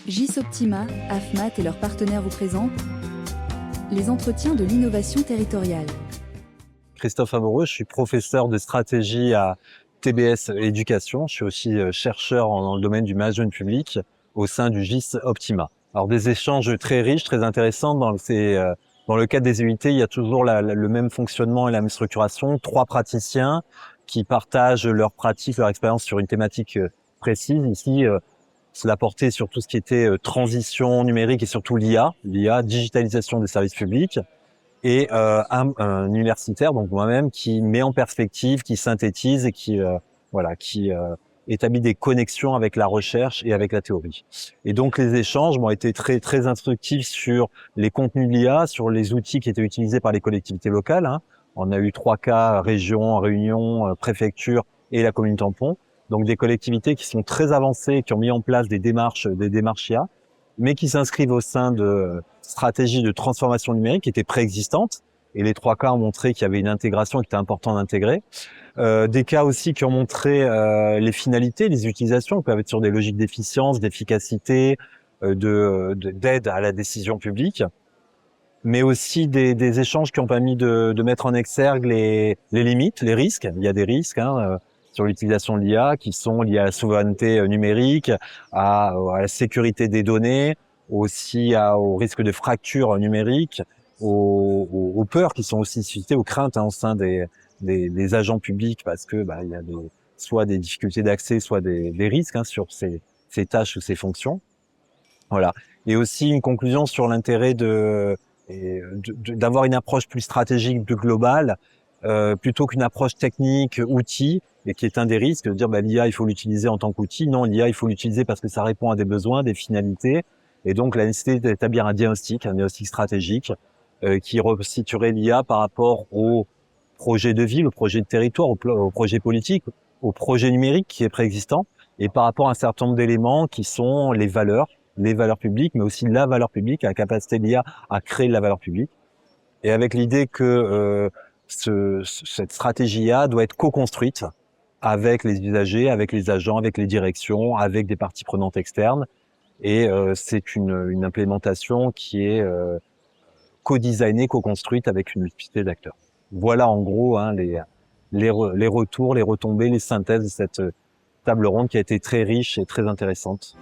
GIS Optima, AFMAT et leurs partenaires vous présentent les entretiens de l'innovation territoriale. Christophe Amoureux, je suis professeur de stratégie à TBS Éducation. Je suis aussi chercheur dans le domaine du management public au sein du GIS Optima. Alors des échanges très riches, très intéressants. Dans le cadre des UIT, il y a toujours le même fonctionnement et la même structuration. 3 praticiens qui partagent leur pratique, leur expérience sur une thématique précise. Ici, cela portait sur tout ce qui était transition numérique et surtout l'IA, digitalisation des services publics. Et un universitaire, donc moi-même, qui met en perspective, qui synthétise et qui établit des connexions avec la recherche et avec la théorie. Et donc les échanges m'ont été très très instructifs sur les contenus de l'IA, sur les outils qui étaient utilisés par les collectivités locales. On a eu 3 cas, région, réunion, préfecture et la commune tampon. Donc des collectivités qui sont très avancées, qui ont mis en place des démarches IA, mais qui s'inscrivent au sein de stratégies de transformation numérique qui étaient préexistantes. Et les 3 cas ont montré qu'il y avait une intégration qui était important d'intégrer. Des cas aussi qui ont montré les finalités, les utilisations, qui peuvent être sur des logiques d'efficience, d'efficacité, d'aide à la décision publique, mais aussi des échanges qui ont permis de mettre en exergue les limites, les risques. Il y a des risques sur l'utilisation de l'IA qui sont liés à la souveraineté numérique, à la sécurité des données, aussi au risque de fracture numérique, aux peurs qui sont aussi suscitées, aux craintes au sein des agents publics, parce que il y a soit des difficultés d'accès, soit des risques sur ces tâches ou ces fonctions. Voilà. Et aussi une conclusion sur l'intérêt d'avoir une approche plus stratégique, plus globale, plutôt qu'une approche technique, outil, et qui est un des risques de dire l'IA il faut l'utiliser en tant qu'outil. Non, l'IA il faut l'utiliser parce que ça répond à des besoins, des finalités, et donc la nécessité d'établir un diagnostic stratégique qui resituerait l'IA par rapport au projet de ville, au projet de territoire, au projet politique, au projet numérique qui est préexistant, et par rapport à un certain nombre d'éléments qui sont les valeurs publiques, mais aussi la valeur publique, la capacité de l'IA à créer de la valeur publique, et avec l'idée que cette stratégie IA doit être co-construite avec les usagers, avec les agents, avec les directions, avec des parties prenantes externes, et c'est une implémentation qui est co-designée, co-construite avec une multiplicité d'acteurs. Voilà en gros les retours, les retombées, les synthèses de cette table ronde qui a été très riche et très intéressante.